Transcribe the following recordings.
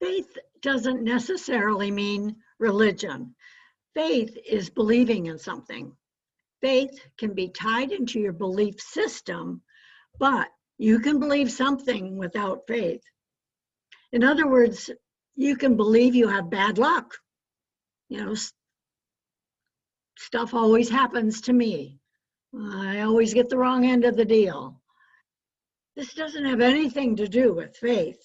Faith doesn't necessarily mean religion. Faith is believing in something. Faith can be tied into your belief system, but you can believe something without faith. In other words, you can believe you have bad luck. You know, stuff always happens to me. I always get the wrong end of the deal. This doesn't have anything to do with faith.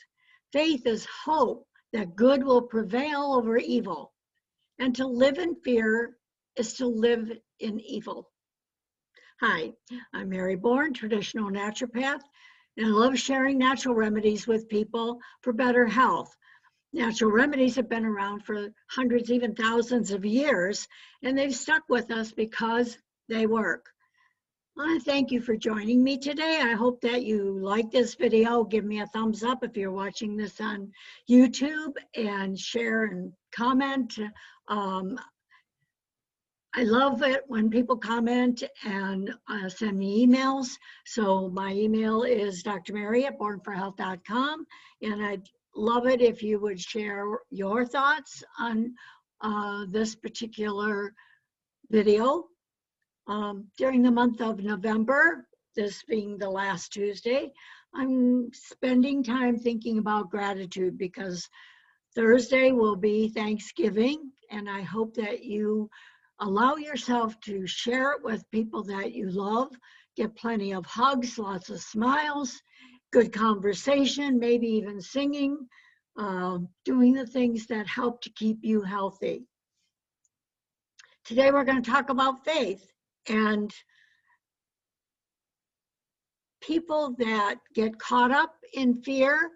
Faith is hope that good will prevail over evil. And to live in fear is to live in evil. Hi, I'm Mary Bourne, traditional naturopath, and I love sharing natural remedies with people for better health. Natural remedies have been around for hundreds, even thousands of years, and they've stuck with us because they work. I want to thank you for joining me today. I hope that you like this video. Give me a thumbs up if you're watching this on YouTube, and share and comment. I love it when people comment and send me emails. So my email is drmary@bornforhealth.com, and I'd love it if you would share your thoughts on this particular video. During the month of November, this being the last Tuesday, I'm spending time thinking about gratitude because Thursday will be Thanksgiving, and I hope that you allow yourself to share it with people that you love, get plenty of hugs, lots of smiles, good conversation, maybe even singing, doing the things that help to keep you healthy. Today we're going to talk about faith, and people that get caught up in fear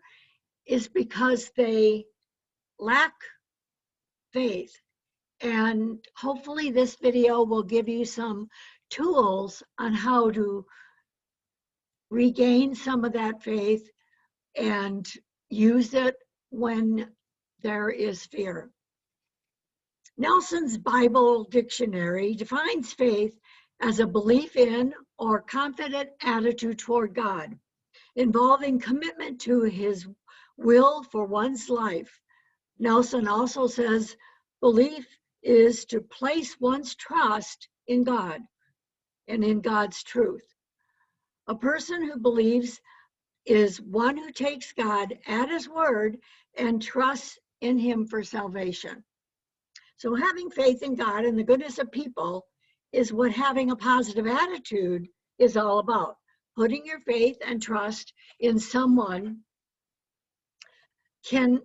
is because they lack faith. And hopefully this video will give you some tools on how to regain some of that faith and use it when there is fear. Nelson's Bible Dictionary defines faith as a belief in or confident attitude toward God, involving commitment to his will for one's life. Nelson also says belief is to place one's trust in God and in God's truth. A person who believes is one who takes God at his word and trusts in him for salvation. So having faith in God and the goodness of people is what having a positive attitude is all about. Putting your faith and trust in someone can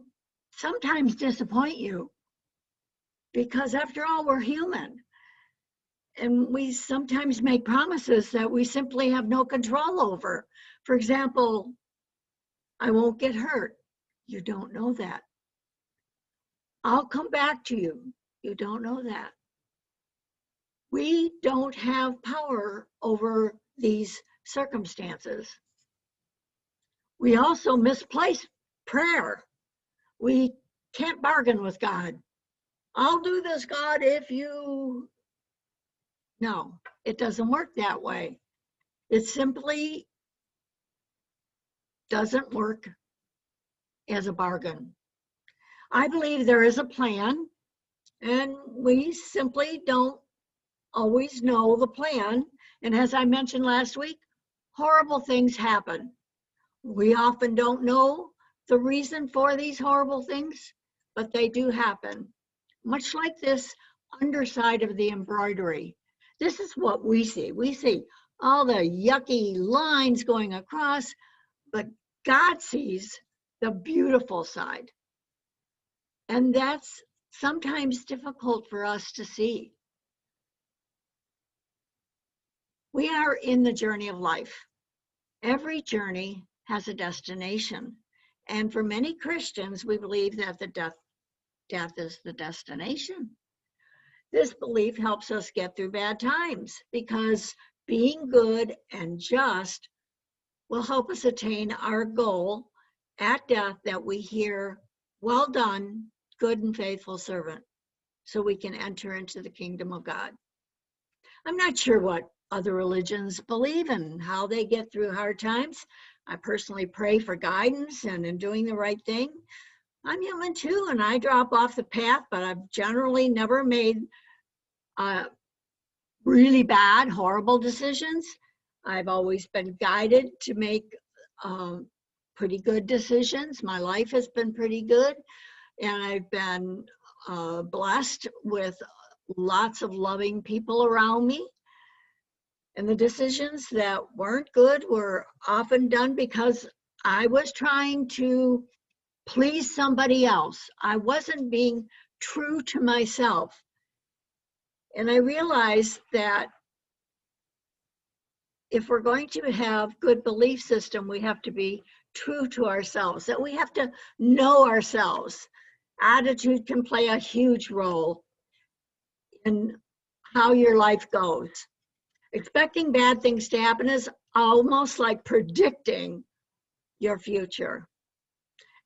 sometimes disappoint you, because after all, we're human. And we sometimes make promises that we simply have no control over. For example, I won't get hurt. You don't know that. I'll come back to you. You don't know that. We don't have power over these circumstances. We also misplace prayer. We can't bargain with God. I'll do this, God, if you... No, it doesn't work that way. It simply doesn't work as a bargain. I believe there is a plan, and we simply don't always know the plan. And as I mentioned last week, horrible things happen. We often don't know the reason for these horrible things, but they do happen. Much like this underside of the embroidery. This is what we see. We see all the yucky lines going across, but God sees the beautiful side. And that's sometimes difficult for us to see. We are in the journey of life. Every journey has a destination. And for many Christians, we believe that the death is the destination. This belief helps us get through bad times because being good and just will help us attain our goal at death, that we hear, "Well done, good and faithful servant," so we can enter into the kingdom of God. I'm not sure what other religions believe and how they get through hard times. I personally pray for guidance and in doing the right thing. I'm human too, and I drop off the path, but I've generally never made really bad, horrible decisions. I've always been guided to make pretty good decisions. My life has been pretty good, and I've been blessed with lots of loving people around me. And the decisions that weren't good were often done because I was trying to please somebody else. I wasn't being true to myself. And I realized that if we're going to have good belief system, we have to be true to ourselves, that we have to know ourselves. Attitude can play a huge role in how your life goes. Expecting bad things to happen is almost like predicting your future.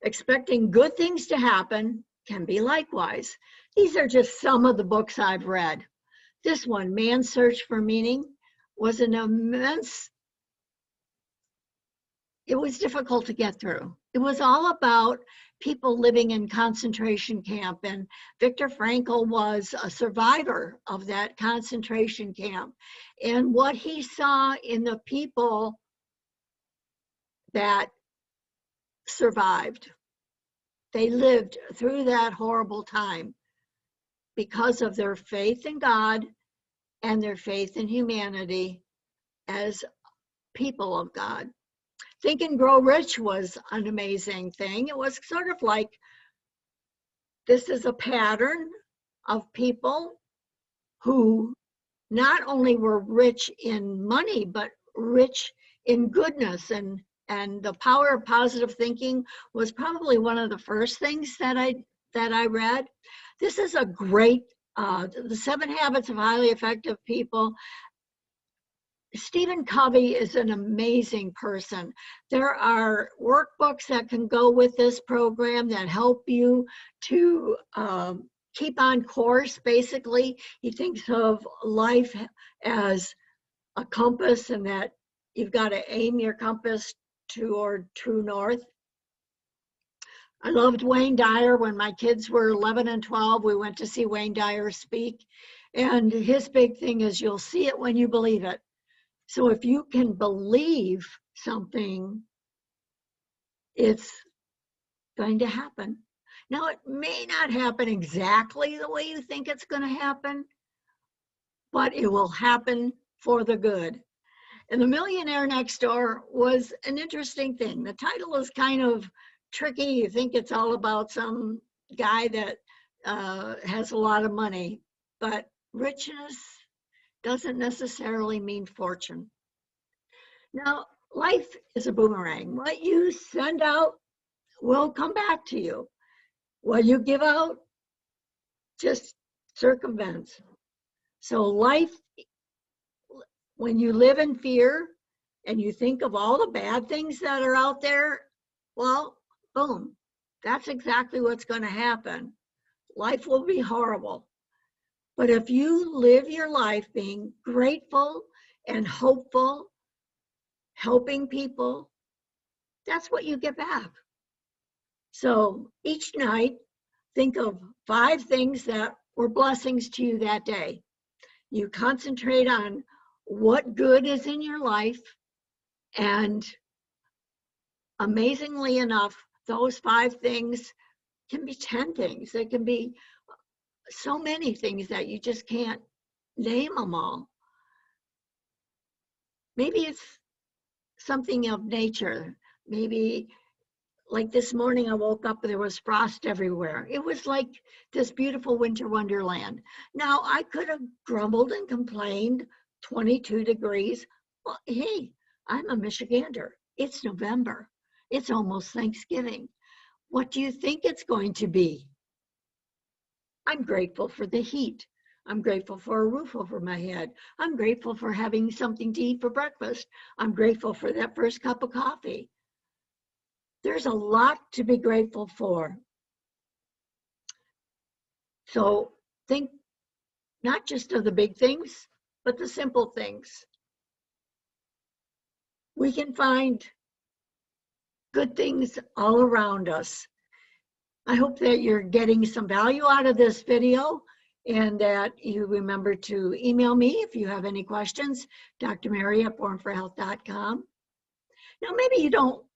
Expecting good things to happen can be likewise. These are just some of the books I've read. This one, Man's Search for Meaning, was an immense, it was difficult to get through. It was all about people living in concentration camp, and Viktor Frankl was a survivor of that concentration camp. And what he saw in the people that survived, they lived through that horrible time because of their faith in God and their faith in humanity as people of God. Think and Grow Rich was an amazing thing. It was sort of like, this is a pattern of people who not only were rich in money, but rich in goodness. And the power of positive thinking was probably one of the first things that I read. This is a great, The 7 Habits of Highly Effective People. Stephen Covey is an amazing person. There are workbooks that can go with this program that help you to keep on course, basically. He thinks of life as a compass, and that you've got to aim your compass toward true north. I loved Wayne Dyer. When my kids were 11 and 12, we went to see Wayne Dyer speak. And his big thing is, you'll see it when you believe it. So if you can believe something, it's going to happen. Now, it may not happen exactly the way you think it's going to happen, but it will happen for the good. And The Millionaire Next Door was an interesting thing. The title is kind of tricky. You think it's all about some guy that has a lot of money, but richness doesn't necessarily mean fortune. Now, life is a boomerang. What you send out will come back to you. What you give out just circumvents. So life, when you live in fear and you think of all the bad things that are out there, well, boom, that's exactly what's going to happen. Life will be horrible. But if you live your life being grateful and hopeful, helping people, that's what you get back. So each night, think of 5 things that were blessings to you that day. You concentrate on what good is in your life, and amazingly enough, those 5 things can be 10 things. They can be so many things that you just can't name them all. Maybe it's something of nature. Maybe like this morning I woke up and there was frost everywhere. It was like this beautiful winter wonderland. Now I could have grumbled and complained, 22 degrees. Well, hey, I'm a Michigander. It's November. It's almost Thanksgiving. What do you think it's going to be? I'm grateful for the heat. I'm grateful for a roof over my head. I'm grateful for having something to eat for breakfast. I'm grateful for that first cup of coffee. There's a lot to be grateful for. So think not just of the big things, but the simple things. We can find good things all around us. I hope that you're getting some value out of this video and that you remember to email me if you have any questions, drmary@bornforhealth.com. Now, maybe you don't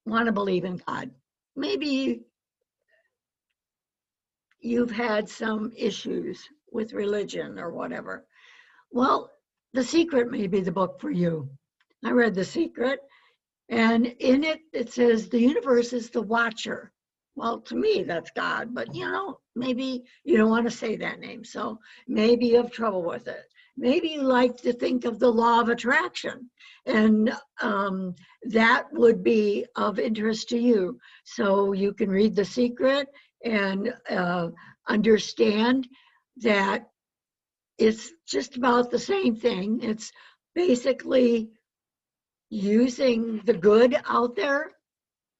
want to believe in God. Maybe you've had some issues with religion or whatever. Well, The Secret may be the book for you. I read The Secret, and in it, it says the universe is the watcher. Well, to me, that's God, but maybe you don't want to say that name, so maybe you have trouble with it. Maybe you like to think of the law of attraction, and that would be of interest to you. So you can read The Secret and understand that it's just about the same thing. It's basically using the good out there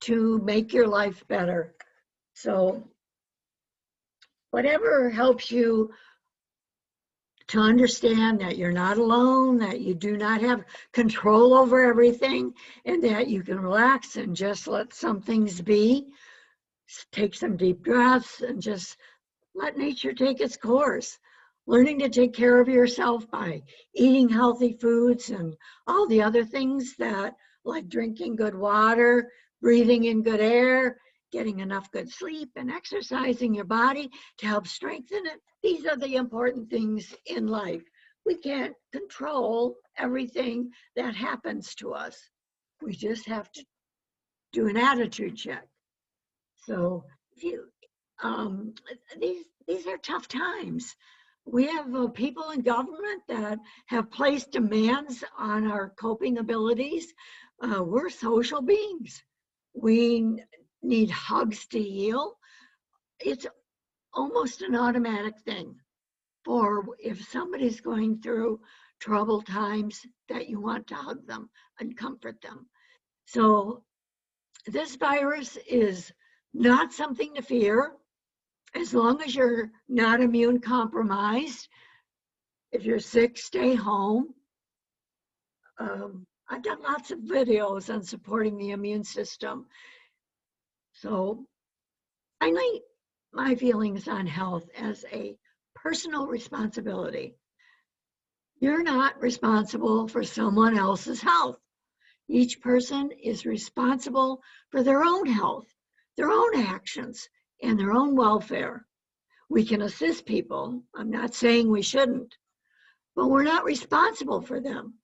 to make your life better. So whatever helps you to understand that you're not alone, that you do not have control over everything, and that you can relax and just let some things be. Take some deep breaths and just let nature take its course. Learning to take care of yourself by eating healthy foods and all the other things that, like drinking good water, breathing in good air, getting enough good sleep, and exercising your body to help strengthen it. These are the important things in life. We can't control everything that happens to us. We just have to do an attitude check. So if you, these are tough times. We have people in government that have placed demands on our coping abilities. We're social beings. We need hugs to heal. It's almost an automatic thing for if somebody's going through troubled times that you want to hug them and comfort them. So this virus is not something to fear. As long as you're not immune compromised, if you're sick, stay home. I've done lots of videos on supporting the immune system. So finally, my feelings on health as a personal responsibility. You're not responsible for someone else's health. Each person is responsible for their own health, their own actions, and their own welfare. We can assist people. I'm not saying we shouldn't, but we're not responsible for them.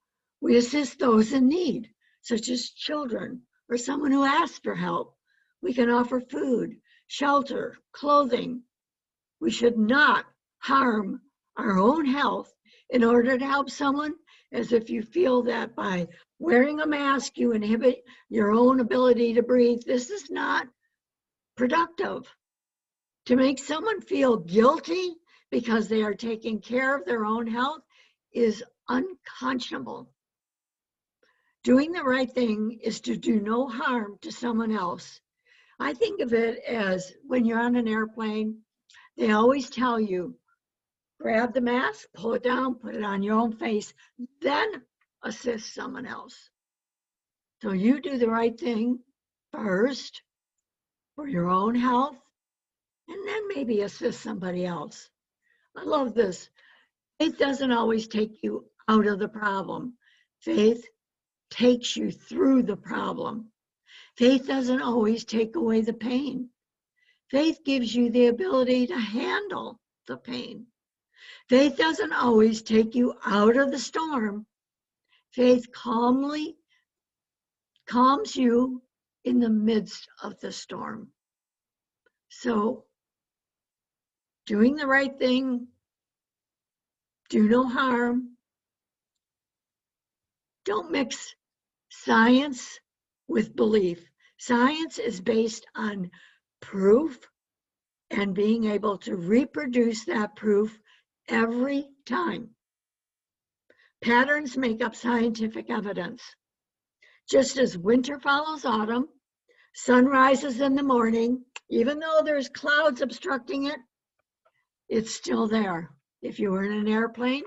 We assist those in need, such as children or someone who asks for help. We can offer food, shelter, clothing. We should not harm our own health in order to help someone, as if you feel that by wearing a mask you inhibit your own ability to breathe. This is not productive. To make someone feel guilty because they are taking care of their own health is unconscionable. Doing the right thing is to do no harm to someone else. I think of it as when you're on an airplane, they always tell you, grab the mask, pull it down, put it on your own face, then assist someone else. So you do the right thing first for your own health, and then maybe assist somebody else. I love this. Faith doesn't always take you out of the problem. Faith takes you through the problem. Faith doesn't always take away the pain. Faith gives you the ability to handle the pain. Faith doesn't always take you out of the storm. Faith calms you in the midst of the storm. So, doing the right thing, do no harm. Don't mix science with belief. Science is based on proof and being able to reproduce that proof every time. Patterns make up scientific evidence. Just as winter follows autumn, sun rises in the morning, even though there's clouds obstructing it, it's still there. If you were in an airplane,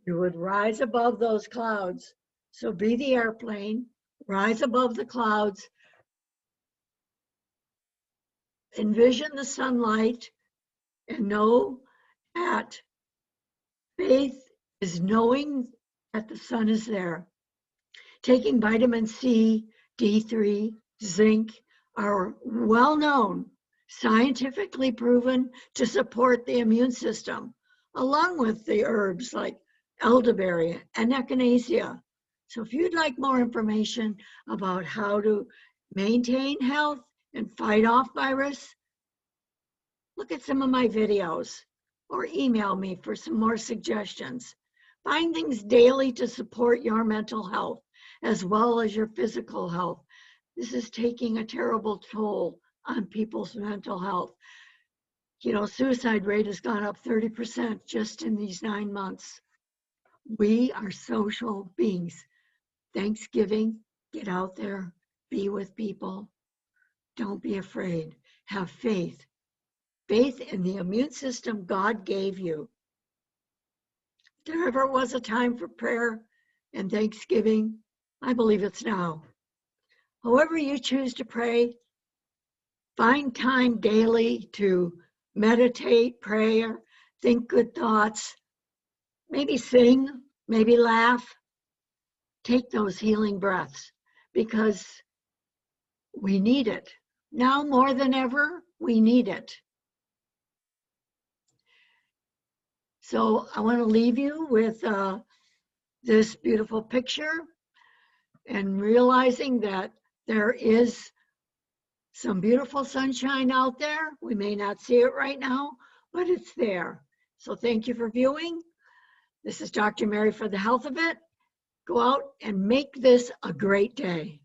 you would rise above those clouds. So be the airplane, rise above the clouds, envision the sunlight and know that faith is knowing that the sun is there. Taking vitamin C, D3, zinc are well known, scientifically proven to support the immune system, along with the herbs like elderberry and echinacea. So if you'd like more information about how to maintain health and fight off virus, look at some of my videos or email me for some more suggestions. Find things daily to support your mental health as well as your physical health. This is taking a terrible toll on people's mental health. You know, suicide rate has gone up 30% just in these 9 months. We are social beings. Thanksgiving, get out there, be with people. Don't be afraid. Have faith. Faith in the immune system God gave you. If there ever was a time for prayer and thanksgiving, I believe it's now. However you choose to pray, find time daily to meditate, pray, or think good thoughts. Maybe sing, maybe laugh. Take those healing breaths because we need it. Now more than ever, we need it. So I want to leave you with this beautiful picture and realizing that there is some beautiful sunshine out there. We may not see it right now, but it's there. So thank you for viewing. This is Dr. Mary for the Health of It. Go out and make this a great day.